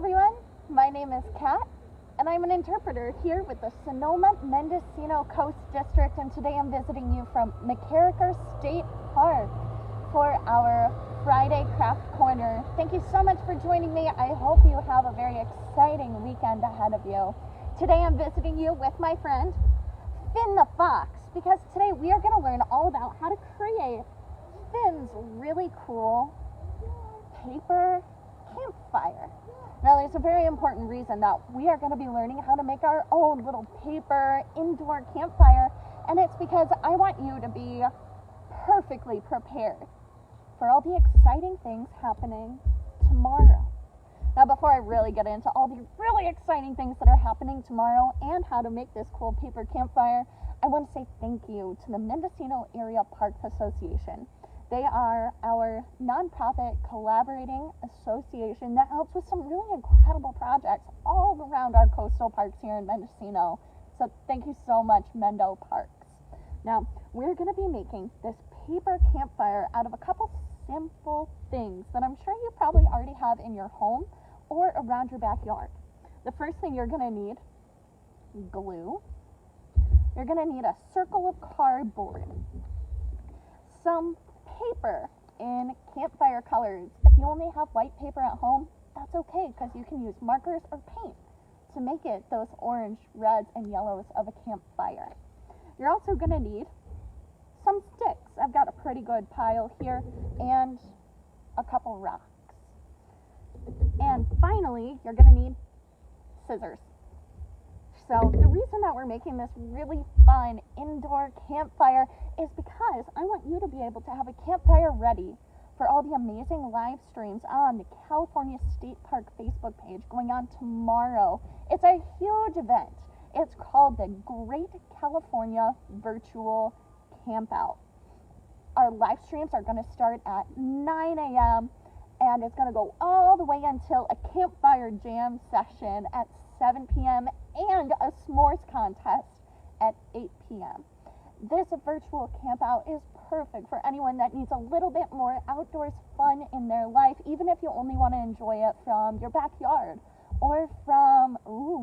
everyone, my name is Kat, and I'm an interpreter here with the Sonoma-Mendocino Coast District, and today I'm visiting you from McCarricker State Park for our Friday Craft Corner. Thank you so much for joining me. I hope you have a very exciting weekend ahead of you. Today I'm visiting you with my friend, Finn the Fox, because today we are going to learn all about how to create Finn's really cool paper campfire. Now there's a very important reason that we are going to be learning how to make our own little paper indoor campfire, and it's because I want you to be perfectly prepared for all the exciting things happening tomorrow. Now before I really get into all the really exciting things that are happening tomorrow and how to make this cool paper campfire, I want to say thank you to the Mendocino Area Parks Association. They are our nonprofit collaborating association that helps with some really incredible projects all around our coastal parks here in Mendocino. So thank you so much, Mendo Parks. Now, we're going to be making this paper campfire out of a couple simple things that I'm sure you probably already have in your home or around your backyard. The first thing you're going to need, glue. You're going to need a circle of cardboard, some paper in campfire colors. If you only have white paper at home, that's okay, because you can use markers or paint to make it those orange, reds, and yellows of a campfire. You're also going to need some sticks. I've got a pretty good pile here, and a couple rocks. And finally, you're going to need scissors. So the reason that we're making this really fun indoor campfire is because I want you to be able to have a campfire ready for all the amazing live streams on the California State Park Facebook page going on tomorrow. It's a huge event. It's called the Great California Virtual Campout. Our live streams are going to start at 9 a.m. and it's going to go all the way until a campfire jam session at 7 p.m. and a s'mores contest at 8 p.m. This virtual campout is perfect for anyone that needs a little bit more outdoors fun in their life, even if you only want to enjoy it from your backyard or from,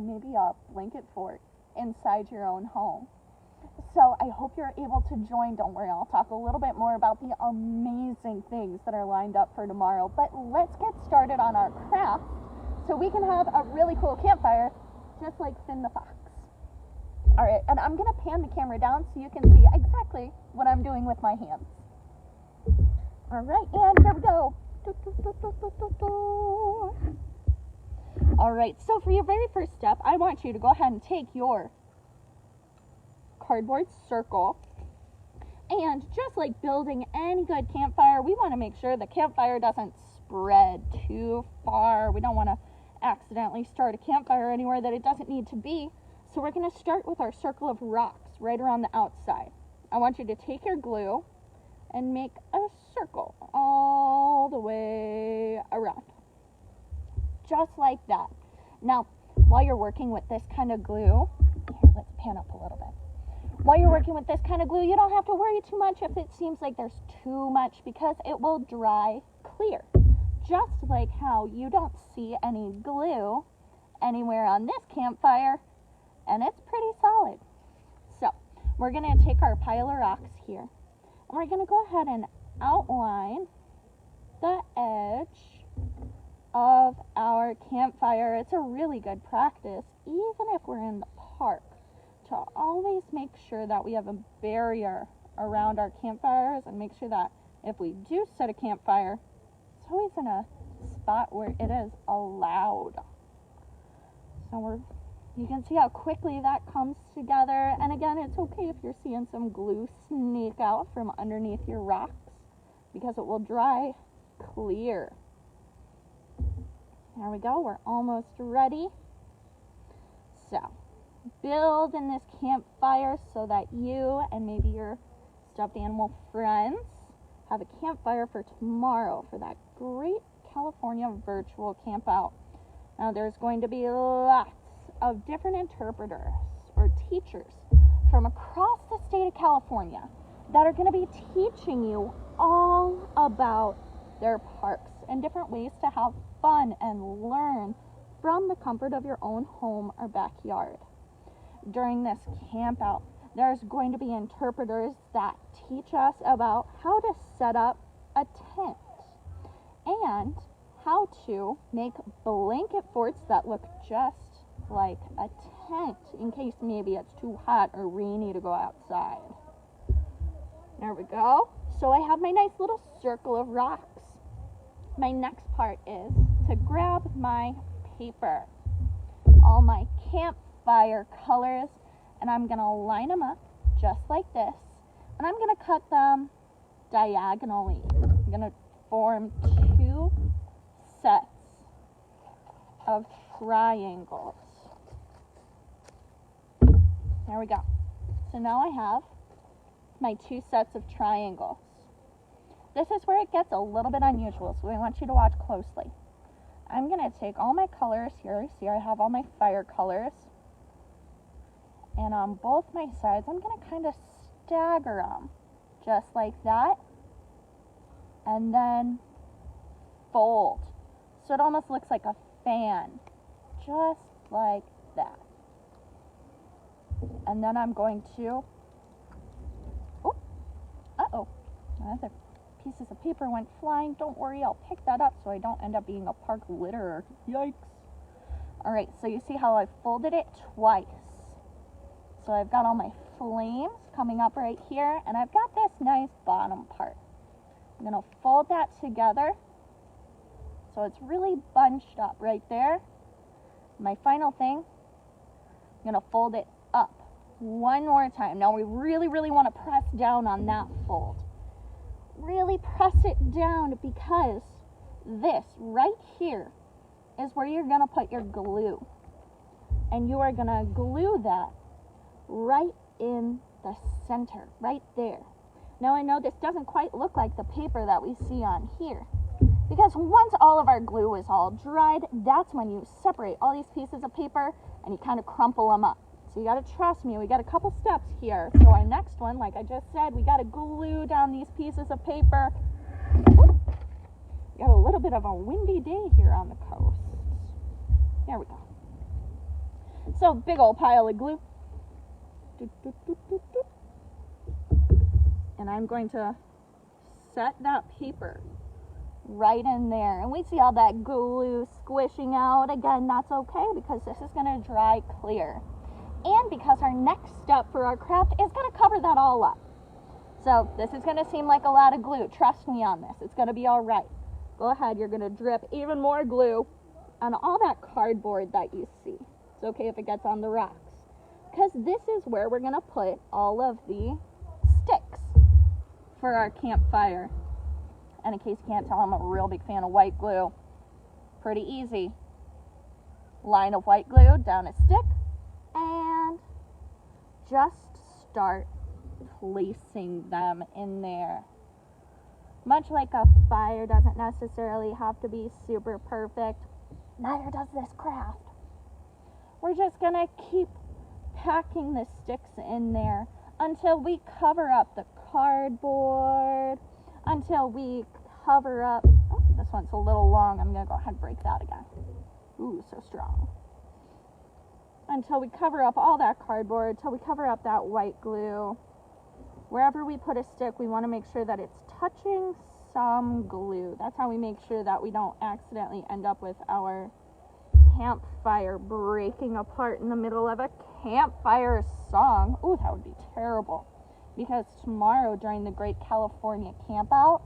maybe a blanket fort inside your own home. So I hope you're able to join. Don't worry, I'll talk a little bit more about the amazing things that are lined up for tomorrow. But let's get started on our craft so we can have a really cool campfire just like Finn the Fox. Alright, and I'm going to pan the camera down so you can see exactly what I'm doing with my hands. Alright, and here we go. Alright, so for your very first step, I want you to go ahead and take your cardboard circle, and just like building any good campfire, we want to make sure the campfire doesn't spread too far. We don't want to accidentally start a campfire anywhere that it doesn't need to be. So we're going to start with our circle of rocks right around the outside. I want you to take your glue and make a circle all the way around. Just like that. Now, while you're working with this kind of glue, here, let's pan up a little bit. While you're working with this kind of glue, you don't have to worry too much if it seems like there's too much, because it will dry clear. Just like how you don't see any glue anywhere on this campfire, and it's pretty solid. So we're going to take our pile of rocks here, and we're going to go ahead and outline the edge of our campfire. It's a really good practice, even if we're in the park, to always make sure that we have a barrier around our campfires and make sure that if we do set a campfire, it's always in a spot where it is allowed. So you can see how quickly that comes together. And again, it's okay if you're seeing some glue sneak out from underneath your rocks, because it will dry clear. There we go. We're almost ready. So build in this campfire so that you and maybe your stuffed animal friends have a campfire for tomorrow for that great California virtual campout. Now there's going to be lots of different interpreters or teachers from across the state of California that are going to be teaching you all about their parks and different ways to have fun and learn from the comfort of your own home or backyard. During this camp out, there's going to be interpreters that teach us about how to set up a tent and how to make blanket forts that look just like a tent in case maybe it's too hot or rainy to go outside. There we go. So I have my nice little circle of rocks. My next part is to grab my paper, all my campfire colors, and I'm going to line them up just like this, and I'm going to cut them diagonally. I'm going to form two sets of triangles. There we go. So now I have my two sets of triangles. This is where it gets a little bit unusual, so I want you to watch closely. I'm going to take all my colors here. See, I have all my fire colors. And on both my sides, I'm going to kind of stagger them, just like that. And then fold. So it almost looks like a fan, just like that. And then I'm going to, other pieces of paper went flying. Don't worry, I'll pick that up so I don't end up being a park litterer. Yikes. All right, so you see how I folded it twice. So I've got all my flames coming up right here, and I've got this nice bottom part. I'm going to fold that together so it's really bunched up right there. My final thing, I'm going to fold it up one more time. Now we really want to press down on that fold. Really press it down, because this right here is where you're going to put your glue. And you are going to glue that right in the center, right there. Now I know this doesn't quite look like the paper that we see on here, because once all of our glue is all dried, that's when you separate all these pieces of paper and you kind of crumple them up. So you got to trust me, we got a couple steps here. So our next one, like I just said, we got to glue down these pieces of paper. Got a little bit of a windy day here on the coast. There we go. So big old pile of glue. And I'm going to set that paper right in there. And we see all that glue squishing out. Again, that's okay, because this is going to dry clear. And because our next step for our craft is going to cover that all up. So this is going to seem like a lot of glue. Trust me on this. It's going to be all right. Go ahead. You're going to drip even more glue on all that cardboard that you see. It's okay if it gets on the rocks, because this is where we're going to put all of the sticks for our campfire. And in case you can't tell, I'm a real big fan of white glue. Pretty easy. Line of white glue down a stick, and just start placing them in there. Much like a fire doesn't necessarily have to be super perfect, neither does this craft. We're just gonna keep packing the sticks in there until we cover up the cardboard, until we cover up, oh, this one's a little long, I'm gonna go ahead and break that again. Ooh, so strong. Until we cover up all that cardboard, until we cover up that white glue. Wherever we put a stick, we want to make sure that it's touching some glue. That's how we make sure that we don't accidentally end up with our campfire breaking apart in the middle of a campfire song. Ooh, that would be terrible. Because tomorrow, during the Great California Campout,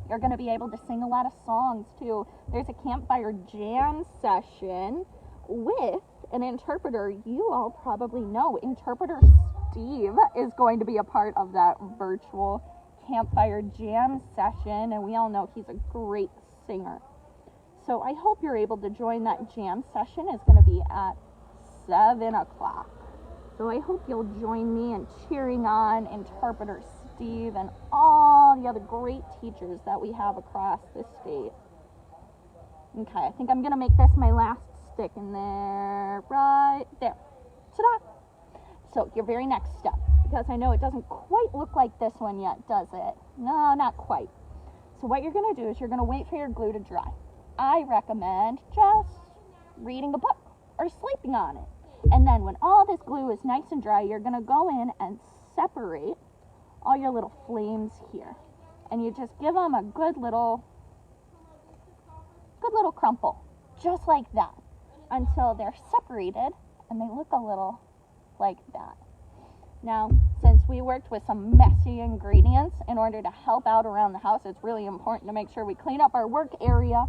you're going to be able to sing a lot of songs too. There's a campfire jam session with an interpreter you all probably know. Interpreter Steve is going to be a part of that virtual campfire jam session, and we all know he's a great singer. So I hope you're able to join that jam session. It's going to be at 7 o'clock. So I hope you'll join me in cheering on Interpreter Steve and all the other great teachers that we have across the state. Okay, I think I'm going to make this my last stick in there, right there. Ta-da! So your very next step, because I know it doesn't quite look like this one yet, does it? No, not quite. So what you're going to do is you're going to wait for your glue to dry. I recommend just reading a book or sleeping on it. And then when all this glue is nice and dry, you're going to go in and separate all your little flames here. And you just give them a good little crumple, just like that, until they're separated and they look a little like that. Now, since we worked with some messy ingredients in order to help out around the house, it's really important to make sure we clean up our work area,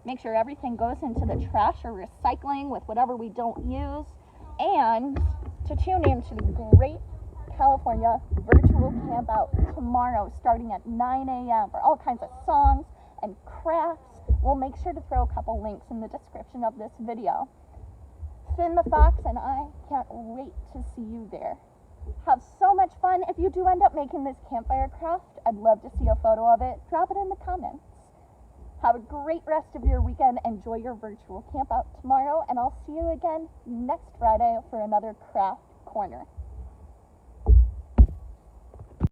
make sure everything goes into the trash or recycling with whatever we don't use, and to tune in to the great California virtual camp out tomorrow starting at 9 a.m. for all kinds of songs and crafts. We'll make sure to throw a couple links in the description of this video. Finn the Fox and I can't wait to see you there. Have so much fun. If you do end up making this campfire craft, I'd love to see a photo of it. Drop it in the comments. Have a great rest of your weekend. Enjoy your virtual camp out tomorrow, and I'll see you again next Friday for another craft corner.